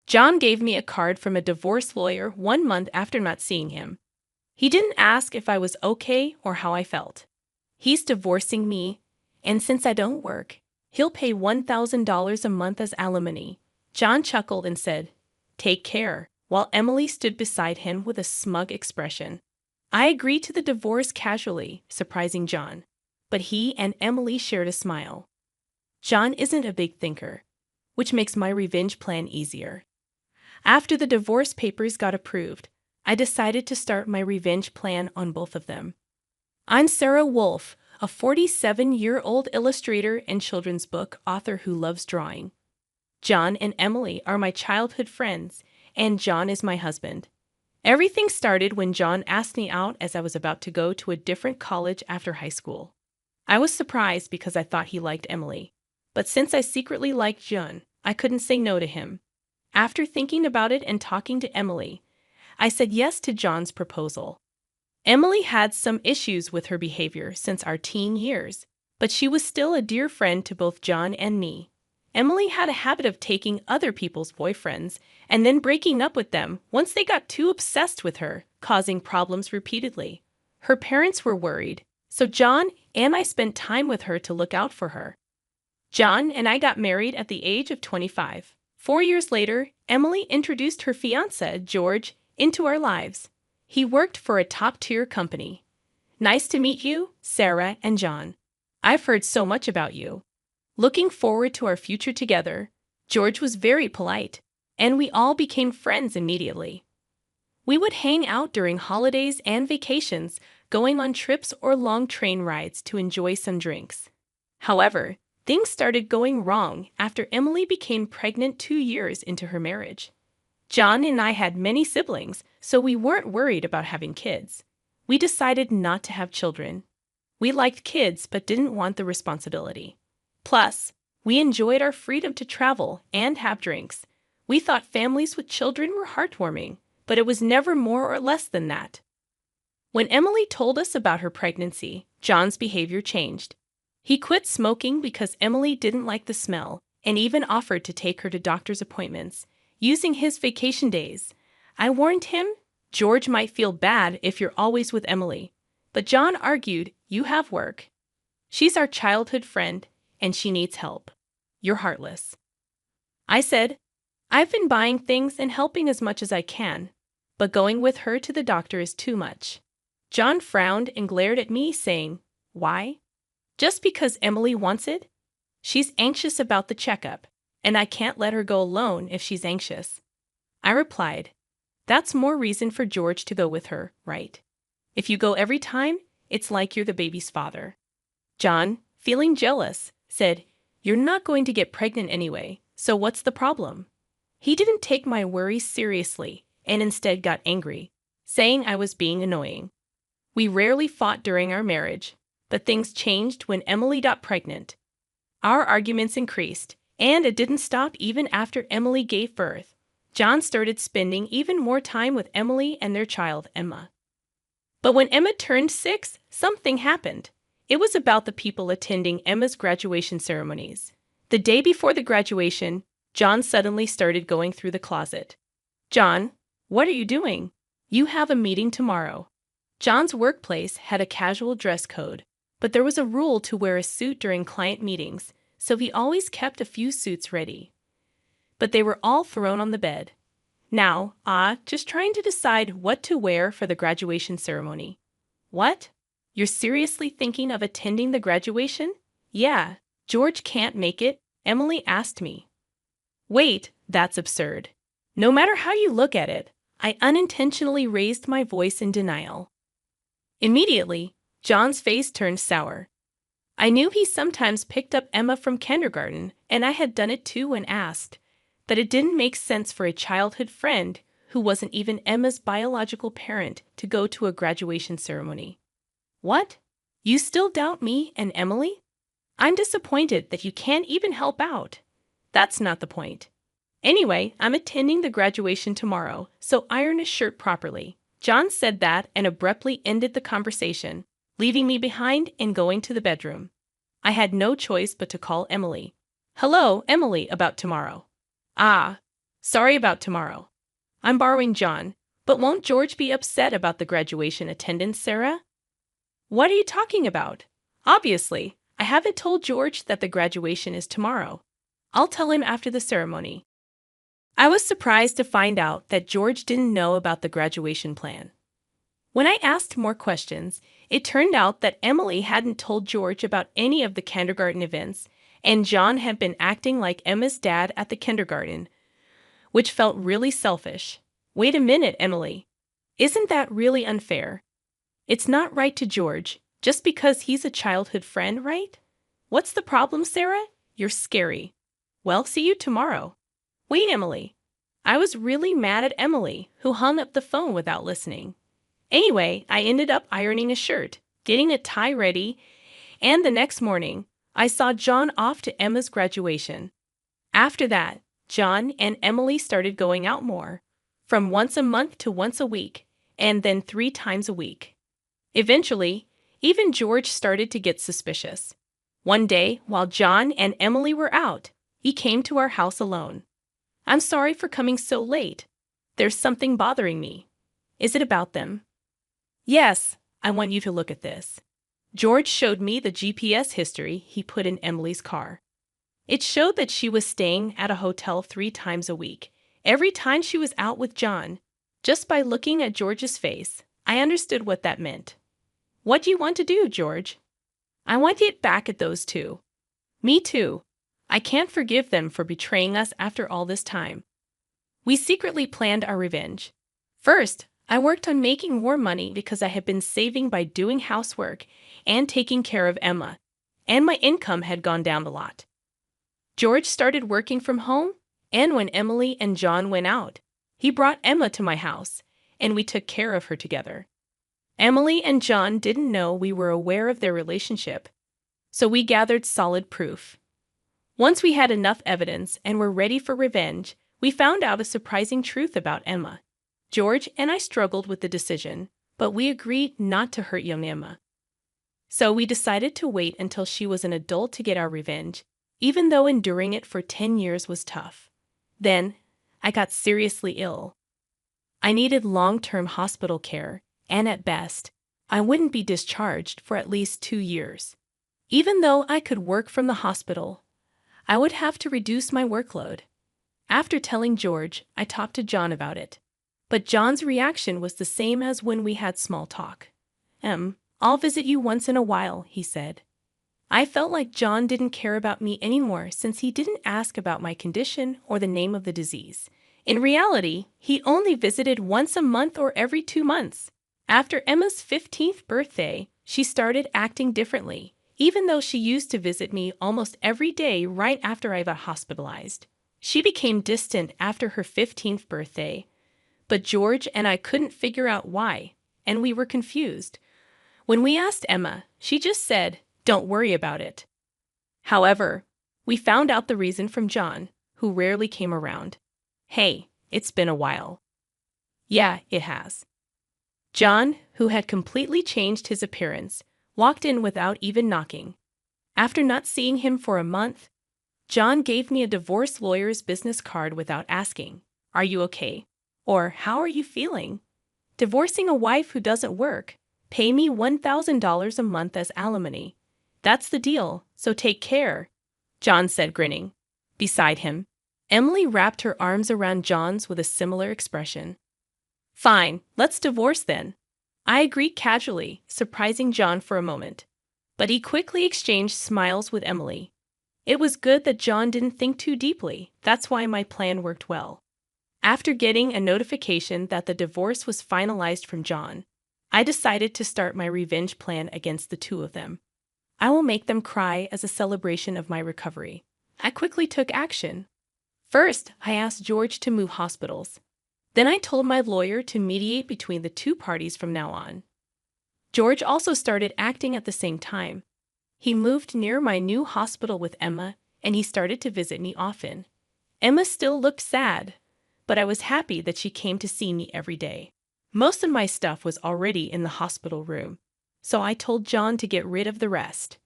John gave me a card from a divorce lawyer 1 month after not seeing him. He didn't ask if I was okay or how I felt. He's divorcing me, and since I don't work, he'll pay $1,000 a month as alimony. John chuckled and said, "Take care," while Emily stood beside him with a smug expression. I agreed to the divorce casually, surprising John, but he and Emily shared a smile. John isn't a big thinker, which makes my revenge plan easier. After the divorce papers got approved, I decided to start my revenge plan on both of them. I'm Sarah Wolf, a 47-year-old illustrator and children's book author who loves drawing. John and Emily are my childhood friends, and John is my husband. Everything started when John asked me out as I was about to go to a different college after high school. I was surprised because I thought he liked Emily, but since I secretly liked John, I couldn't say no to him. After thinking about it and talking to Emily, I said yes to John's proposal. Emily had some issues with her behavior since our teen years, but she was still a dear friend to both John and me. Emily had a habit of taking other people's boyfriends and then breaking up with them once they got too obsessed with her, causing problems repeatedly. Her parents were worried, so John and I spent time with her to look out for her. John and I got married at the age of 25. 4 years later, Emily introduced her fiancé, George, into our lives. He worked for a top-tier company. Nice to meet you, Sarah and John. I've heard so much about you. Looking forward to our future together. George was very polite, and we all became friends immediately. We would hang out during holidays and vacations, going on trips or long train rides to enjoy some drinks. However, things started going wrong after Emily became pregnant 2 years into her marriage. John and I had many siblings, so we weren't worried about having kids. We decided not to have children. We liked kids but didn't want the responsibility. Plus, we enjoyed our freedom to travel and have drinks. We thought families with children were heartwarming, but it was never more or less than that. When Emily told us about her pregnancy, John's behavior changed. He quit smoking because Emily didn't like the smell and even offered to take her to doctor's appointments, using his vacation days. I warned him, George might feel bad if you're always with Emily. But John argued, you have work. She's our childhood friend, and she needs help. You're heartless. I said, I've been buying things and helping as much as I can, but going with her to the doctor is too much. John frowned and glared at me, saying, why? Just because Emily wants it? She's anxious about the checkup, and I can't let her go alone if she's anxious. I replied, that's more reason for George to go with her, right? If you go every time, it's like you're the baby's father. John, feeling jealous, said, you're not going to get pregnant anyway, so what's the problem? He didn't take my worries seriously and instead got angry, saying I was being annoying. We rarely fought during our marriage, but things changed when Emily got pregnant. Our arguments increased, and it didn't stop even after Emily gave birth. John started spending even more time with Emily and their child, Emma. But when Emma turned 6, something happened. It was about the people attending Emma's graduation ceremonies. The day before the graduation, John suddenly started going through the closet. John, what are you doing? You have a meeting tomorrow. John's workplace had a casual dress code, but there was a rule to wear a suit during client meetings, so he always kept a few suits ready. But they were all thrown on the bed. Now, just trying to decide what to wear for the graduation ceremony. What? You're seriously thinking of attending the graduation? Yeah, George can't make it, Emily asked me. Wait, that's absurd. No matter how you look at it, I unintentionally raised my voice in denial. Immediately, John's face turned sour. I knew he sometimes picked up Emma from kindergarten, and I had done it too and asked, but it didn't make sense for a childhood friend who wasn't even Emma's biological parent to go to a graduation ceremony. What? You still doubt me and Emily? I'm disappointed that you can't even help out. That's not the point. Anyway, I'm attending the graduation tomorrow, so iron a shirt properly. John said that and abruptly ended the conversation, leaving me behind and going to the bedroom. I had no choice but to call Emily. Hello, Emily, about tomorrow. Sorry about tomorrow. I'm borrowing John, but won't George be upset about the graduation attendance, Sarah? What are you talking about? Obviously, I haven't told George that the graduation is tomorrow. I'll tell him after the ceremony. I was surprised to find out that George didn't know about the graduation plan. When I asked more questions, it turned out that Emily hadn't told George about any of the kindergarten events, and John had been acting like Emma's dad at the kindergarten, which felt really selfish. Wait a minute, Emily. Isn't that really unfair? It's not right to George, just because he's a childhood friend, right? What's the problem, Sarah? You're scary. Well, see you tomorrow. Wait, Emily. I was really mad at Emily, who hung up the phone without listening. Anyway, I ended up ironing a shirt, getting a tie ready, and the next morning, I saw John off to Emma's graduation. After that, John and Emily started going out more, from once a month to once a week, and then 3 times a week. Eventually, even George started to get suspicious. One day, while John and Emily were out, he came to our house alone. I'm sorry for coming so late. There's something bothering me. Is it about them? Yes, I want you to look at this. George showed me the GPS history he put in Emily's car. It showed that she was staying at a hotel 3 times a week, every time she was out with John. Just by looking at George's face, I understood what that meant. What do you want to do, George? I want to get back at those two. Me too. I can't forgive them for betraying us after all this time. We secretly planned our revenge. First, I worked on making more money because I had been saving by doing housework and taking care of Emma, and my income had gone down a lot. George started working from home, and when Emily and John went out, he brought Emma to my house, and we took care of her together. Emily and John didn't know we were aware of their relationship, so we gathered solid proof. Once we had enough evidence and were ready for revenge, we found out a surprising truth about Emma. George and I struggled with the decision, but we agreed not to hurt young Emma. So we decided to wait until she was an adult to get our revenge, even though enduring it for 10 years was tough. Then, I got seriously ill. I needed long-term hospital care, and at best, I wouldn't be discharged for at least 2 years. Even though I could work from the hospital, I would have to reduce my workload. After telling George, I talked to John about it. But John's reaction was the same as when we had small talk. I'll visit you once in a while, he said. I felt like John didn't care about me anymore since he didn't ask about my condition or the name of the disease. In reality, he only visited once a month or every 2 months. After Emma's 15th birthday, she started acting differently, even though she used to visit me almost every day right after I got hospitalized. She became distant after her 15th birthday, but George and I couldn't figure out why, and we were confused. When we asked Emma, she just said, "Don't worry about it." However, we found out the reason from John, who rarely came around. Hey, it's been a while. Yeah, it has. John, who had completely changed his appearance, walked in without even knocking. After not seeing him for a month, John gave me a divorce lawyer's business card without asking, "Are you okay?" or "How are you feeling?" Divorcing a wife who doesn't work. Pay me $1,000 a month as alimony. That's the deal, so take care, John said, grinning. Beside him, Emily wrapped her arms around John's with a similar expression. Fine, let's divorce then. I agreed casually, surprising John for a moment. But he quickly exchanged smiles with Emily. It was good that John didn't think too deeply. That's why my plan worked well. After getting a notification that the divorce was finalized from John, I decided to start my revenge plan against the two of them. I will make them cry as a celebration of my recovery. I quickly took action. First, I asked George to move hospitals. Then I told my lawyer to mediate between the two parties from now on. George also started acting at the same time. He moved near my new hospital with Emma, and he started to visit me often. Emma still looked sad, but I was happy that she came to see me every day. Most of my stuff was already in the hospital room, so I told John to get rid of the rest.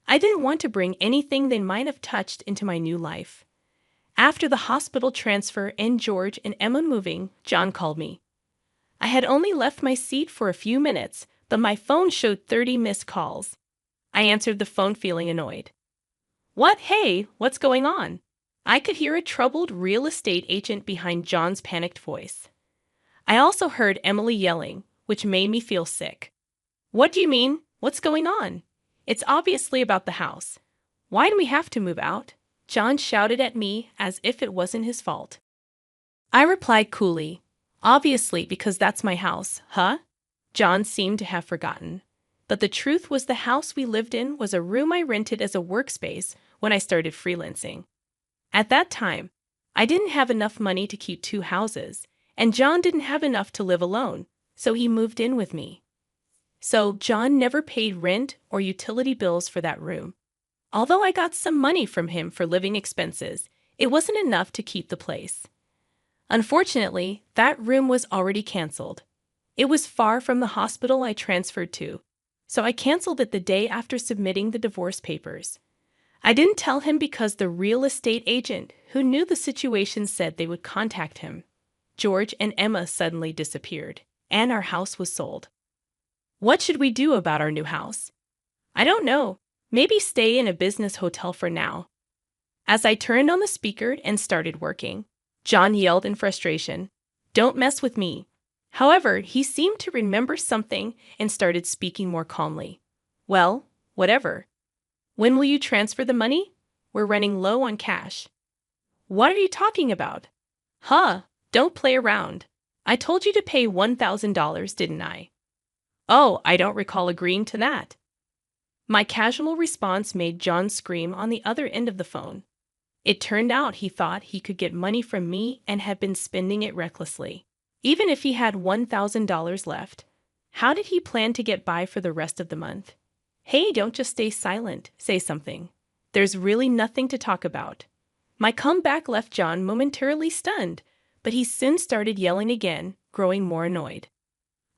I didn't want to bring anything they might have touched into my new life. After the hospital transfer and George and Emma moving, John called me. I had only left my seat for a few minutes, but my phone showed 30 missed calls. I answered the phone feeling annoyed. What? Hey, what's going on? I could hear a troubled real estate agent behind John's panicked voice. I also heard Emily yelling, which made me feel sick. What do you mean? What's going on? It's obviously about the house. Why do we have to move out? John shouted at me as if it wasn't his fault. I replied coolly, obviously because that's my house, huh? John seemed to have forgotten. But the truth was the house we lived in was a room I rented as a workspace when I started freelancing. At that time, I didn't have enough money to keep two houses, and John didn't have enough to live alone, so he moved in with me. So John never paid rent or utility bills for that room. Although I got some money from him for living expenses, it wasn't enough to keep the place. Unfortunately, that room was already canceled. It was far from the hospital I transferred to, so I canceled it the day after submitting the divorce papers. I didn't tell him because the real estate agent who knew the situation said they would contact him. George and Emma suddenly disappeared, and our house was sold. What should we do about our new house? I don't know. Maybe stay in a business hotel for now. As I turned on the speaker and started working, John yelled in frustration, "Don't mess with me." However, he seemed to remember something and started speaking more calmly. Well, whatever. When will you transfer the money? We're running low on cash. What are you talking about? Huh, don't play around. I told you to pay $1,000, didn't I? Oh, I don't recall agreeing to that. My casual response made John scream on the other end of the phone. It turned out he thought he could get money from me and had been spending it recklessly. Even if he had $1,000 left, how did he plan to get by for the rest of the month? Hey, don't just stay silent, say something. There's really nothing to talk about. My comeback left John momentarily stunned, but he soon started yelling again, growing more annoyed.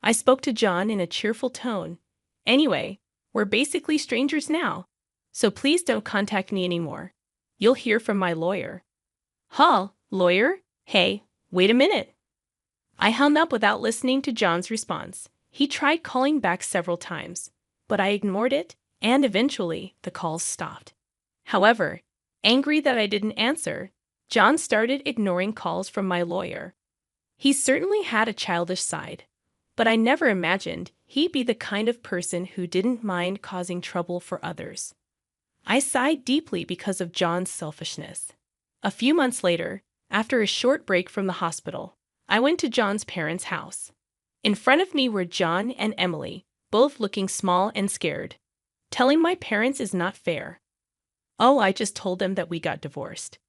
I spoke to John in a cheerful tone. Anyway, we're basically strangers now, so please don't contact me anymore. You'll hear from my lawyer. Huh, lawyer? Hey, wait a minute. I hung up without listening to John's response. He tried calling back several times, but I ignored it, and eventually the calls stopped. However, angry that I didn't answer, John started ignoring calls from my lawyer. He certainly had a childish side, but I never imagined he'd be the kind of person who didn't mind causing trouble for others. I sighed deeply because of John's selfishness. A few months later, after a short break from the hospital, I went to John's parents' house. In front of me were John and Emily, both looking small and scared. Telling my parents is not fair. Oh, I just told them that we got divorced.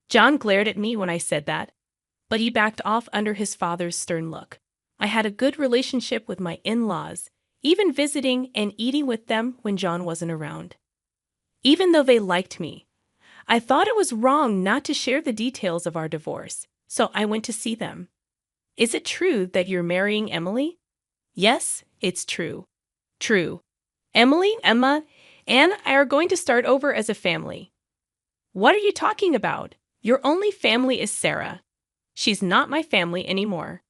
John glared at me when I said that, but he backed off under his father's stern look. I had a good relationship with my in-laws, even visiting and eating with them when John wasn't around. Even though they liked me, I thought it was wrong not to share the details of our divorce, so I went to see them. Is it true that you're marrying Emily? Yes, it's true. True. Emily, Emma, and I are going to start over as a family. What are you talking about? Your only family is Sarah. She's not my family anymore.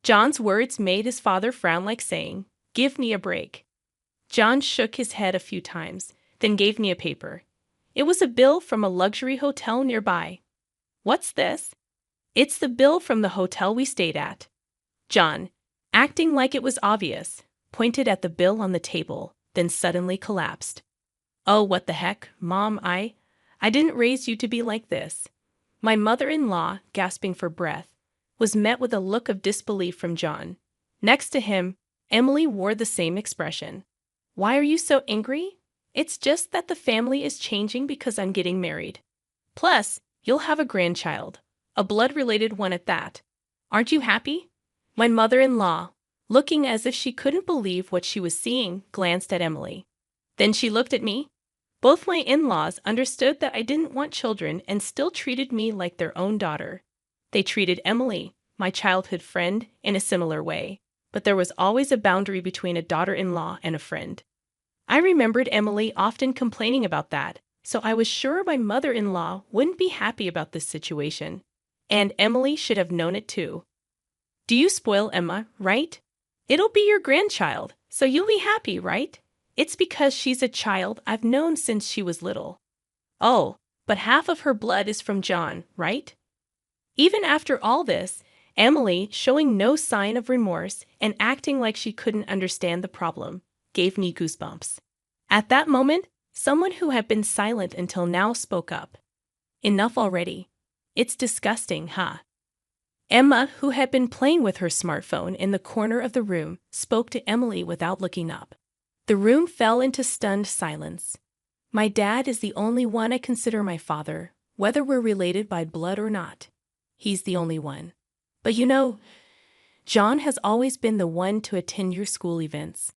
John's words made his father frown like saying, "Give me a break." John shook his head a few times, then gave me a paper. It was a bill from a luxury hotel nearby. What's this? It's the bill from the hotel we stayed at. John, acting like it was obvious, pointed at the bill on the table, then suddenly collapsed. Oh, what the heck, Mom, I didn't raise you to be like this. My mother-in-law, gasping for breath, was met with a look of disbelief from John. Next to him, Emily wore the same expression. Why are you so angry? It's just that the family is changing because I'm getting married. Plus, you'll have a grandchild, a blood-related one at that. Aren't you happy? My mother-in-law, looking as if she couldn't believe what she was seeing, glanced at Emily. Then she looked at me. Both my in-laws understood that I didn't want children and still treated me like their own daughter. They treated Emily, my childhood friend, in a similar way, but there was always a boundary between a daughter-in-law and a friend. I remembered Emily often complaining about that, so I was sure my mother-in-law wouldn't be happy about this situation. And Emily should have known it too. Do you spoil Emma, right? It'll be your grandchild, so you'll be happy, right? It's because she's a child I've known since she was little. Oh, but half of her blood is from John, right? Even after all this, Emily, showing no sign of remorse and acting like she couldn't understand the problem, gave me goosebumps. At that moment, someone who had been silent until now spoke up. Enough already. It's disgusting, huh? Emma, who had been playing with her smartphone in the corner of the room, spoke to Emily without looking up. The room fell into stunned silence. My dad is the only one I consider my father, whether we're related by blood or not. He's the only one. But you know, John has always been the one to attend your school events.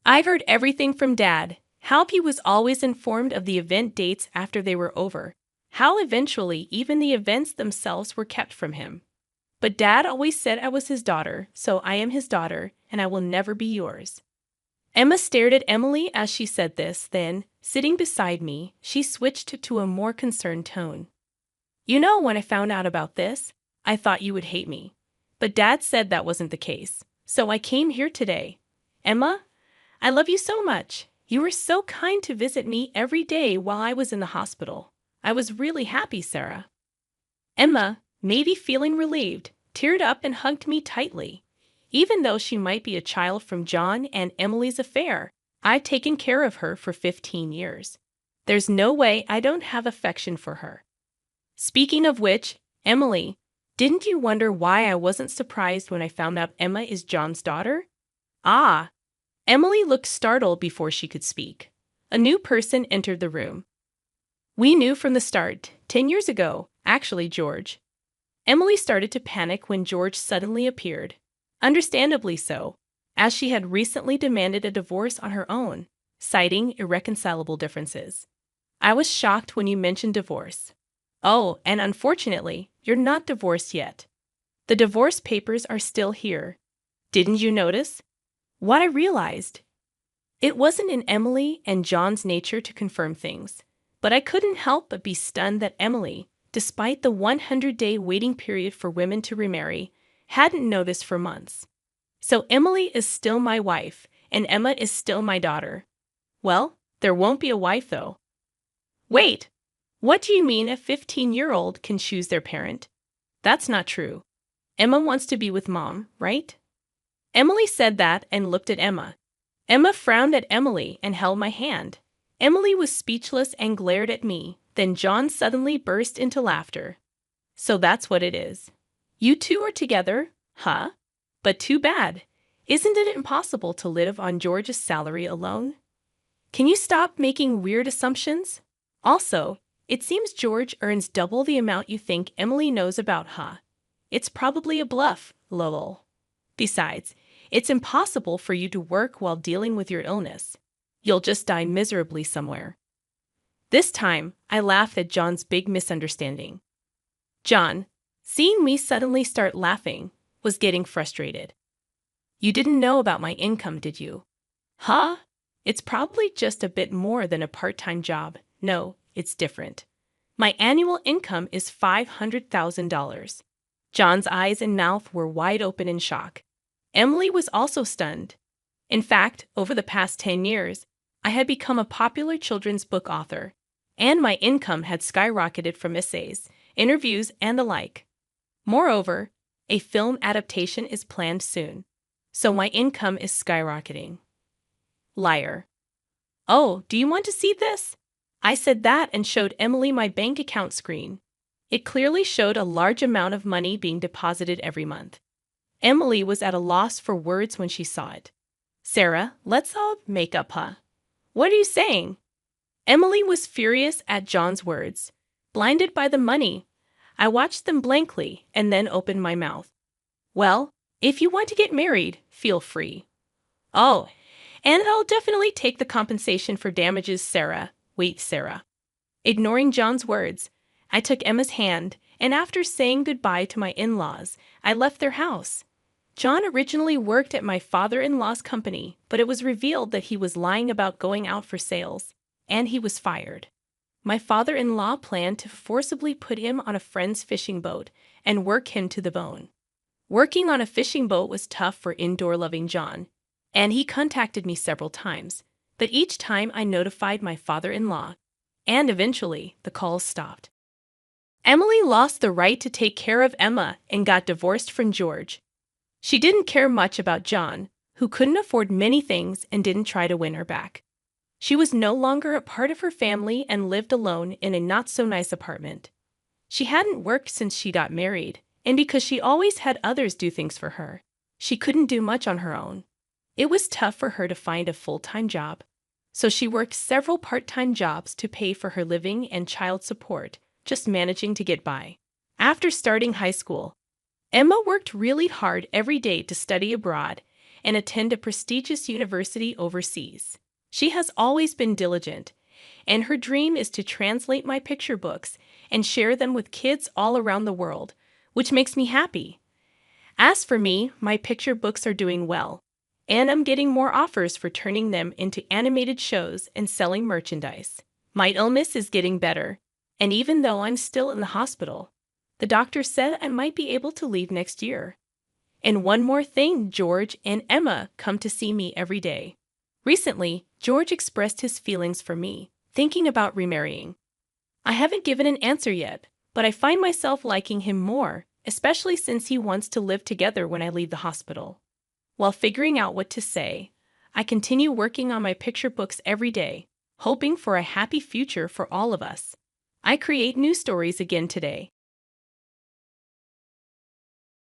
I've heard everything from Dad, how he was always informed of the event dates after they were over, how eventually even the events themselves were kept from him. But Dad always said I was his daughter, so I am his daughter, and I will never be yours. Emma stared at Emily as she said this, then, sitting beside me, she switched to a more concerned tone. You know, when I found out about this, I thought you would hate me. But Dad said that wasn't the case, so I came here today. Emma, I love you so much. You were so kind to visit me every day while I was in the hospital. I was really happy, Sarah. Emma, maybe feeling relieved, teared up and hugged me tightly. Even though she might be a child from John and Emily's affair, I've taken care of her for 15 years. There's no way I don't have affection for her. Speaking of which, Emily, didn't you wonder why I wasn't surprised when I found out Emma is John's daughter? Ah! Emily looked startled before she could speak. A new person entered the room. We knew from the start, 10 years ago, actually, George. Emily started to panic when George suddenly appeared. Understandably so, as she had recently demanded a divorce on her own, citing irreconcilable differences. I was shocked when you mentioned divorce. Oh, and unfortunately, you're not divorced yet. The divorce papers are still here. Didn't you notice? What I realized. It wasn't in Emily and John's nature to confirm things, but I couldn't help but be stunned that Emily, despite the 100-day waiting period for women to remarry, hadn't noticed for months. So Emily is still my wife, and Emma is still my daughter. Well, there won't be a wife, though. Wait! What do you mean a 15-year-old can choose their parent? That's not true. Emma wants to be with Mom, right? Emily said that and looked at Emma. Emma frowned at Emily and held my hand. Emily was speechless and glared at me. Then John suddenly burst into laughter. So that's what it is. You two are together, huh? But too bad. Isn't it impossible to live on George's salary alone? Can you stop making weird assumptions? Also, it seems George earns double the amount you think Emily knows about, huh? It's probably a bluff, lol. Besides, it's impossible for you to work while dealing with your illness. You'll just die miserably somewhere. This time, I laughed at John's big misunderstanding. John, seeing me suddenly start laughing, was getting frustrated. You didn't know about my income, did you? Huh? It's probably just a bit more than a part-time job. No, it's different. My annual income is $500,000. John's eyes and mouth were wide open in shock. Emily was also stunned. In fact, over the past 10 years, I had become a popular children's book author, and my income had skyrocketed from essays, interviews, and the like. Moreover, a film adaptation is planned soon, so my income is skyrocketing. Liar. Oh, do you want to see this? I said that and showed Emily my bank account screen. It clearly showed a large amount of money being deposited every month. Emily was at a loss for words when she saw it. Sarah, let's all make up, huh? What are you saying? Emily was furious at John's words. Blinded by the money, I watched them blankly and then opened my mouth. Well, if you want to get married, feel free. Oh, and I'll definitely take the compensation for damages, Sarah. Wait, Sarah. Ignoring John's words, I took Emma's hand, and after saying goodbye to my in-laws, I left their house. John originally worked at my father-in-law's company, but it was revealed that he was lying about going out for sales, and he was fired. My father-in-law planned to forcibly put him on a friend's fishing boat and work him to the bone. Working on a fishing boat was tough for indoor-loving John, and he contacted me several times, but each time I notified my father-in-law, and eventually the calls stopped. Emily lost the right to take care of Emma and got divorced from George. She didn't care much about John, who couldn't afford many things and didn't try to win her back. She was no longer a part of her family and lived alone in a not-so-nice apartment. She hadn't worked since she got married, and because she always had others do things for her, she couldn't do much on her own. It was tough for her to find a full-time job, so she worked several part-time jobs to pay for her living and child support, just managing to get by. After starting high school, Emma worked really hard every day to study abroad and attend a prestigious university overseas. She has always been diligent, and her dream is to translate my picture books and share them with kids all around the world, which makes me happy. As for me, my picture books are doing well, and I'm getting more offers for turning them into animated shows and selling merchandise. My illness is getting better, and even though I'm still in the hospital, the doctor said I might be able to leave next year. And one more thing, George and Emma come to see me every day. Recently, George expressed his feelings for me, thinking about remarrying. I haven't given an answer yet, but I find myself liking him more, especially since he wants to live together when I leave the hospital. While figuring out what to say, I continue working on my picture books every day, hoping for a happy future for all of us. I create new stories again today,